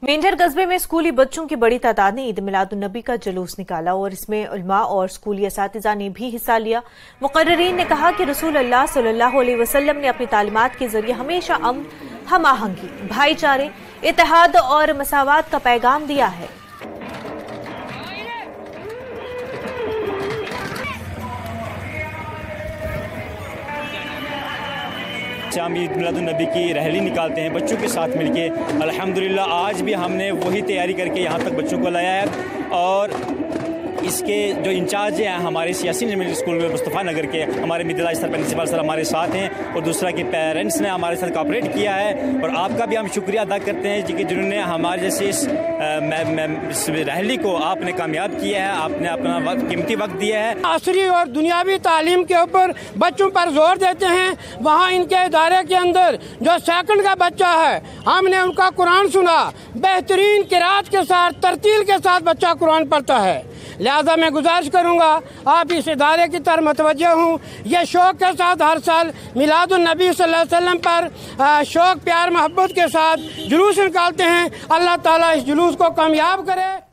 मेंढर कस्बे में स्कूली बच्चों की बड़ी तादाद ने ईद मिलादुन्नबी का जुलूस निकाला और इसमें उलमा और स्कूली असातिज़ा ने भी हिस्सा लिया। मुकर्रिरीन ने कहा कि रसूल अल्लाह सल्लल्लाहु अलैहि वसल्लम ने अपनी तालीमात के जरिए हमेशा अमन, हम आहंगी, भाईचारे, इत्तेहाद और मसावात का पैगाम दिया है। हम ईद मिलादुन्नबी की रैली निकालते हैं बच्चों के साथ मिलके। अल्हम्दुलिल्लाह आज भी हमने वही तैयारी करके यहाँ तक बच्चों को लाया है और इसके जो इंचार्ज हैं हमारे सियासी मिडिल स्कूल में मुस्तफ़ा नगर के हमारे मिडिल स्तर प्रिंसिपल सर हमारे साथ हैं और दूसरा कि पेरेंट्स ने हमारे साथ कोऑपरेट किया है और आपका भी हम शुक्रिया अदा करते हैं कि जिन्होंने हमारे जैसे इस रैली को आपने कामयाब किया है, आपने अपना कीमती वक्त दिया है। असरी और दुनियावी तालीम के ऊपर बच्चों पर जोर देते हैं। वहाँ इनके इदारे के अंदर जो सेकंड का बच्चा है, हमने उनका कुरान सुना, बेहतरीन किरात के साथ तरतील के साथ बच्चा कुरान पढ़ता है। लिहाजा मैं गुजारिश करूंगा आप इस इदारे की तरफ मुतवज्जह हूँ। ये शौक के साथ हर साल मिलादुन्नबी सल्लल्लाहु अलैहि वसल्लम पर शौक प्यार मोहब्बत के साथ जुलूस निकालते हैं। अल्लाह ताला इस जुलूस को कामयाब करे।